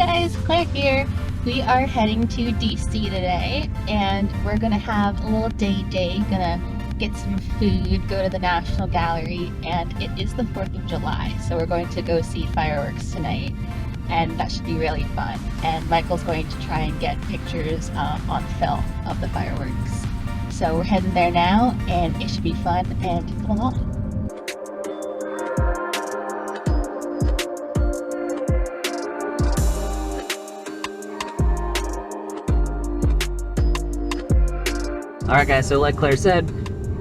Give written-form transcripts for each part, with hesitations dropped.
guys, Claire here. We are heading to DC today and we're gonna have a little day. Gonna get some food, go to the National Gallery, and it is the 4th of July, so we're going to go see fireworks tonight, and that should be really fun. And Michael's going to try and get pictures on film of the fireworks. So we're heading there now and it should be fun, and come along. Alright guys, so like Claire said,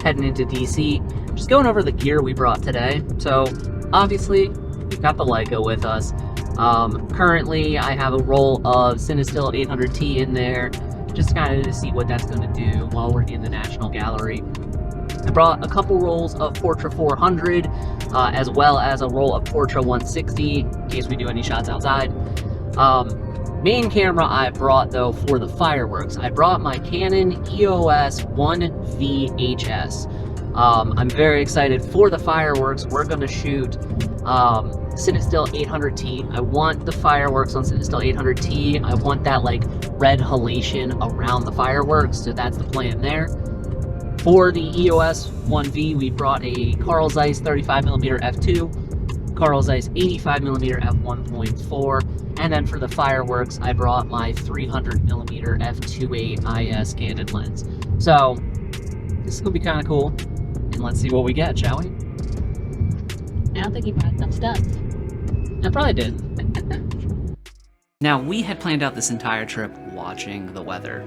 heading into DC, just going over the gear we brought today. So obviously, we've got the Leica with us. Currently, I have a roll of Cinestill 800T in there, just kind of to see what that's going to do while we're in the National Gallery. I brought a couple rolls of Portra 400, as well as a roll of Portra 160, in case we do any shots outside. Main camera I brought though for the fireworks, I brought my Canon EOS 1V HS. I'm very excited for the fireworks. We're going to shoot Cinestill 800T. I want the fireworks on Cinestill 800T. I want that like red halation around the fireworks, so that's the plan there. For the EOS 1V, we brought a Carl Zeiss 35mm f2, Carl Zeiss 85mm f1.4, and then for the fireworks, I brought my 300mm f2.8 IS candid lens. So this is gonna be kind of cool, and let's see what we get, shall we? I don't think you brought enough stuff. I probably did. Now, we had planned out this entire trip watching the weather.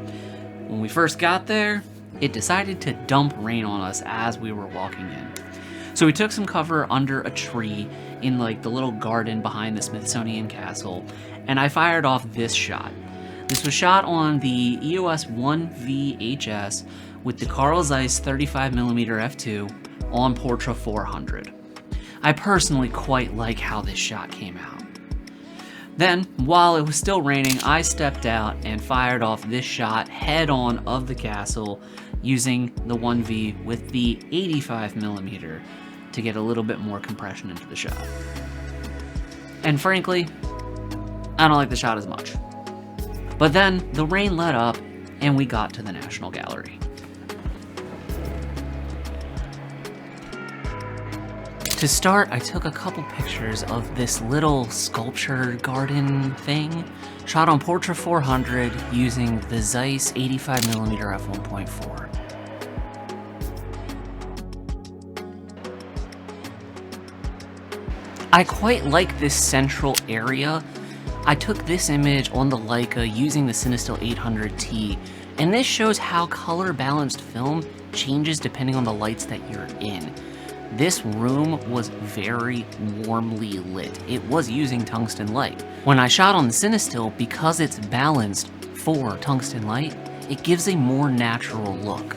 When we first got there, it decided to dump rain on us as we were walking in. So we took some cover under a tree in like the little garden behind the Smithsonian Castle, and I fired off this shot. This was shot on the EOS 1V HS with the Carl Zeiss 35mm f2 on Portra 400. I personally quite like how this shot came out. Then, while it was still raining, I stepped out and fired off this shot head-on of the castle using the 1V with the 85mm to get a little bit more compression into the shot. And frankly, I don't like the shot as much. But then the rain let up and we got to the National Gallery. To start, I took a couple pictures of this little sculpture garden thing, shot on Portra 400 using the Zeiss 85mm f1.4. I quite like this central area. I took this image on the Leica using the Cinestill 800T, and this shows how color balanced film changes depending on the lights that you're in. This room was very warmly lit. It was using tungsten light. When I shot on the Cinestill, because it's balanced for tungsten light, it gives a more natural look.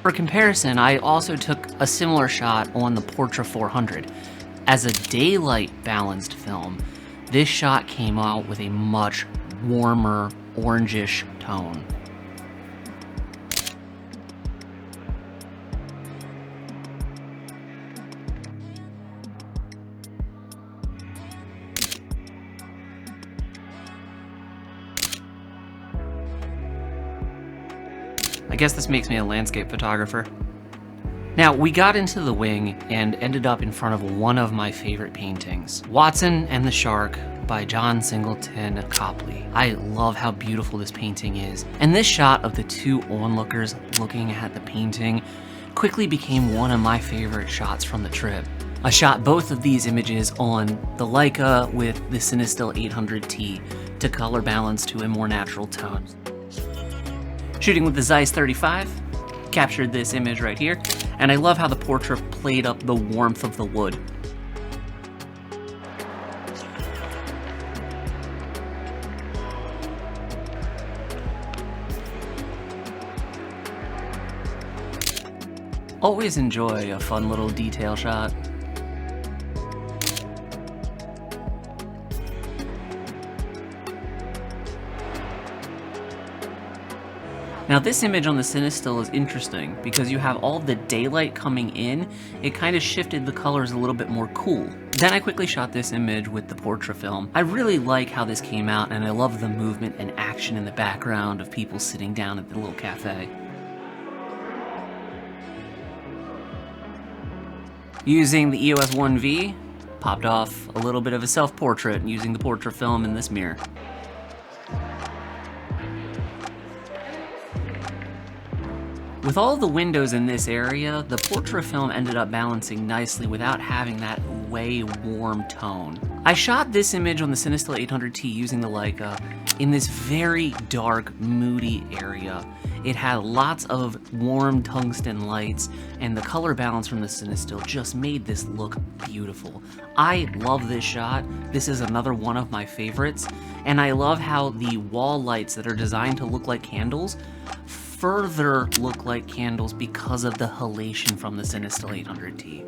For comparison, I also took a similar shot on the Portra 400. As a daylight balanced film, this shot came out with a much warmer orangish tone. I guess this makes me a landscape photographer. Now, we got into the wing and ended up in front of one of my favorite paintings, Watson and the Shark by John Singleton Copley. I love how beautiful this painting is, and this shot of the two onlookers looking at the painting quickly became one of my favorite shots from the trip. I shot both of these images on the Leica with the Cinestill 800T to color balance to a more natural tone. Shooting with the Zeiss 35, captured this image right here, and I love how the Portra played up the warmth of the wood. Always enjoy a fun little detail shot. Now this image on the Cinestill is interesting because you have all the daylight coming in, it kind of shifted the colors a little bit more cool. Then I quickly shot this image with the Portra film. I really like how this came out, and I love the movement and action in the background of people sitting down at the little cafe. Using the EOS 1V, popped off a little bit of a self-portrait using the Portra film in this mirror. With all the windows in this area, the Portra film ended up balancing nicely without having that way warm tone. I shot this image on the Cinestill 800T using the Leica in this very dark, moody area. It had lots of warm tungsten lights, and the color balance from the Cinestill just made this look beautiful. I love this shot. This is another one of my favorites, and I love how the wall lights that are designed to look like candles further look like candles because of the halation from the Cinestill 800T.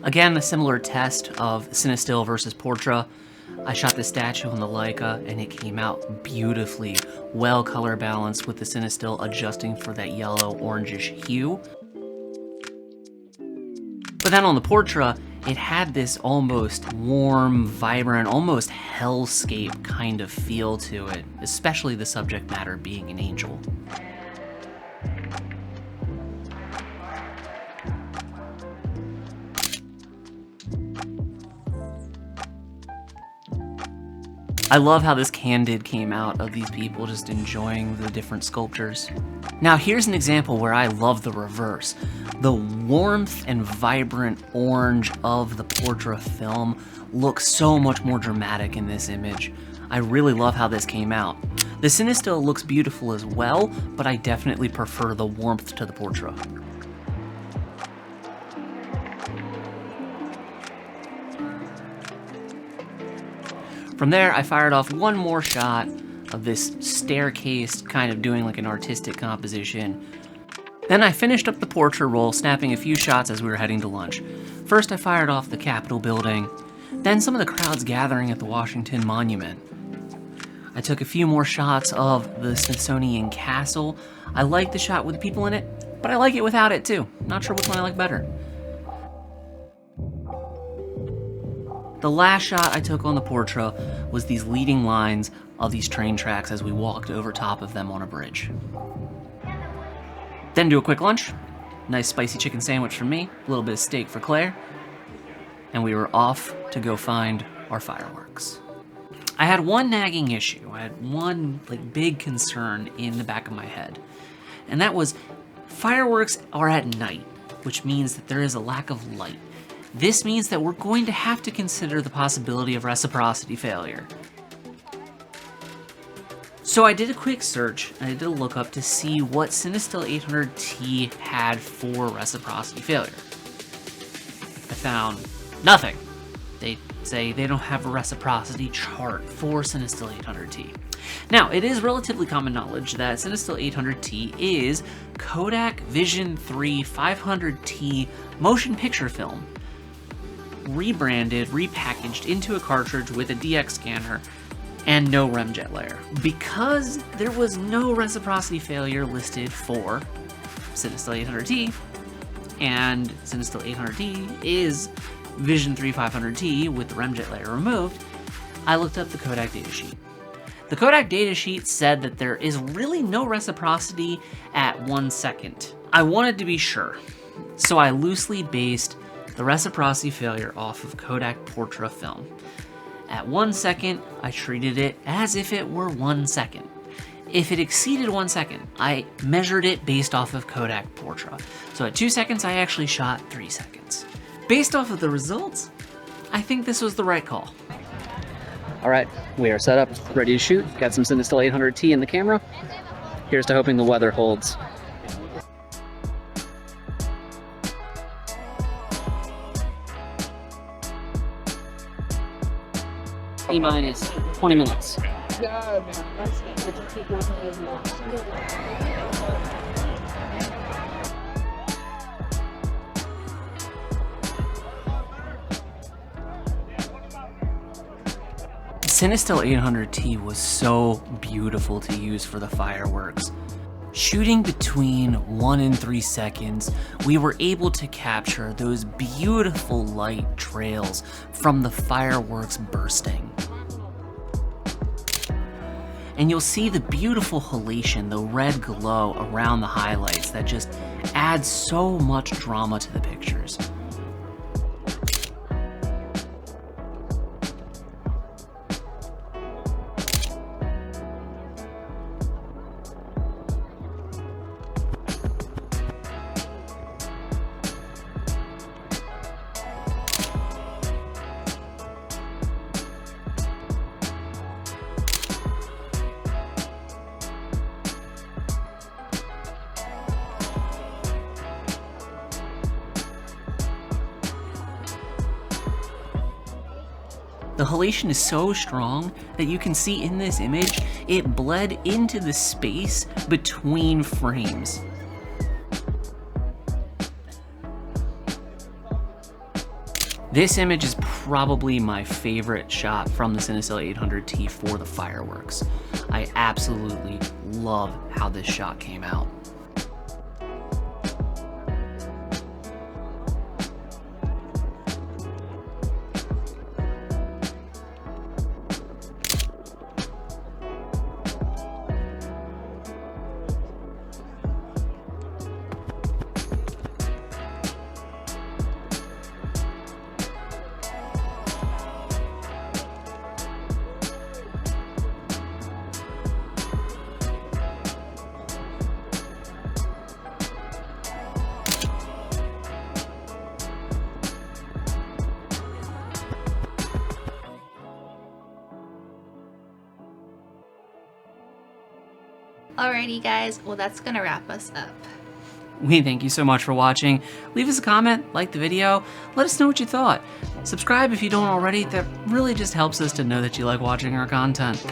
Again, a similar test of Cinestill versus Portra. I shot this statue on the Leica and it came out beautifully, well color balanced with the Cinestill adjusting for that yellow orangish hue. But then on the Portra, it had this almost warm, vibrant, almost hellscape kind of feel to it, especially the subject matter being an angel. I love how this candid came out of these people just enjoying the different sculptures. Now here's an example where I love the reverse. The warmth and vibrant orange of the Portra film looks so much more dramatic in this image. I really love how this came out. The Cinestill looks beautiful as well, but I definitely prefer the warmth to the Portra. From there, I fired off one more shot of this staircase, kind of doing like an artistic composition. Then I finished up the Portra roll, snapping a few shots as we were heading to lunch. First, I fired off the Capitol building, then some of the crowds gathering at the Washington Monument. I took a few more shots of the Smithsonian Castle. I like the shot with the people in it, but I like it without it too. Not sure which one I like better. The last shot I took on the Portra was these leading lines of these train tracks as we walked over top of them on a bridge. Then do a quick lunch, nice spicy chicken sandwich for me, a little bit of steak for Claire, and we were off to go find our fireworks. I had one nagging issue. I had one big concern in the back of my head, and that was fireworks are at night, which means that there is a lack of light. This means that we're going to have to consider the possibility of reciprocity failure. So I did a quick search, and I did a lookup to see what Cinestill 800T had for reciprocity failure. I found nothing. They say they don't have a reciprocity chart for Cinestill 800T. Now, it is relatively common knowledge that Cinestill 800T is Kodak Vision 3 500T motion picture film, rebranded, repackaged into a cartridge with a DX scanner and no remjet layer. Because there was no reciprocity failure listed for Cinestill 800T, and Cinestill 800T is Vision 3 500T with the remjet layer removed, I looked up the Kodak datasheet. The Kodak datasheet said that there is really no reciprocity at 1 second. I wanted to be sure, so I loosely based the reciprocity failure off of Kodak Portra film. At 1 second, I treated it as if it were 1 second. If it exceeded 1 second, I measured it based off of Kodak Portra. So at 2 seconds, I actually shot 3 seconds. Based off of the results, I think this was the right call. All right, we are set up, ready to shoot. Got some Cinestill 800T in the camera. Here's to hoping the weather holds. T-minus 20 minutes. Cinestill 800T was so beautiful to use for the fireworks. Shooting between 1 and 3 seconds, we were able to capture those beautiful light trails from the fireworks bursting. And you'll see the beautiful halation, the red glow around the highlights that just adds so much drama to the pictures. The halation is so strong that you can see in this image, it bled into the space between frames. This image is probably my favorite shot from the Cinestill 800T for the fireworks. I absolutely love how this shot came out. Alrighty guys, well that's gonna wrap us up. We thank you so much for watching. Leave us a comment, like the video, let us know what you thought. Subscribe if you don't already, that really just helps us to know that you like watching our content.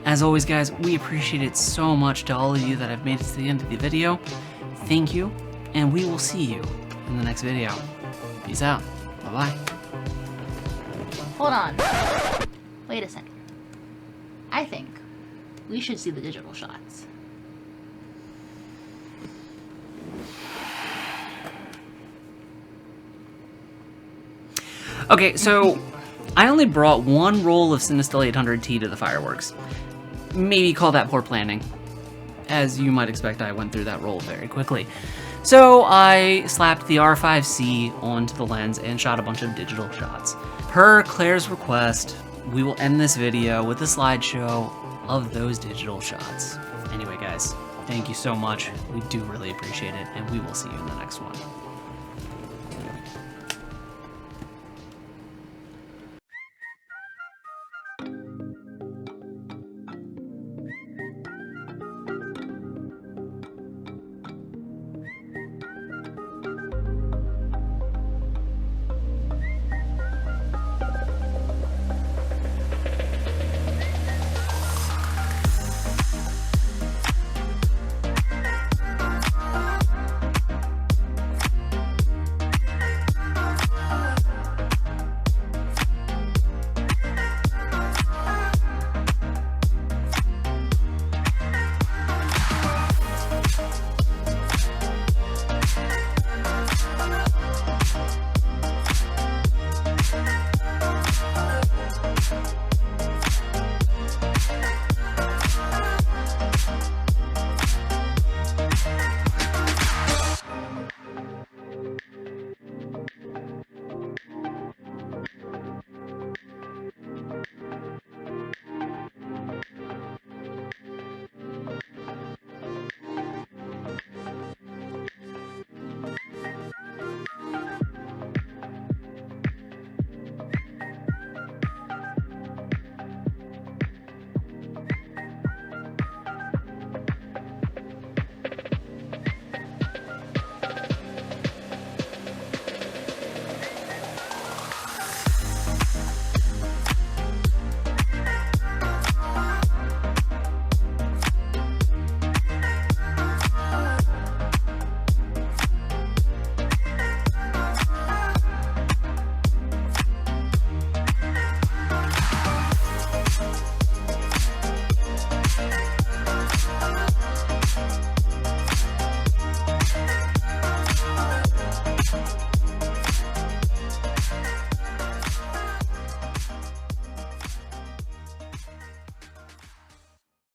As always guys, we appreciate it so much to all of you that have made it to the end of the video. Thank you, and we will see you in the next video. Peace out. Bye-bye. Hold on. Wait a second. I think we should see the digital shots. Okay, so I only brought one roll of Cinestill 800T to the fireworks. Maybe call that poor planning. As you might expect, I went through that roll very quickly. So I slapped the R5c onto the lens and shot a bunch of digital shots. Per Claire's request, we will end this video with a slideshow of those digital shots. Anyway guys, thank you so much. We do really appreciate it, and we will see you in the next one.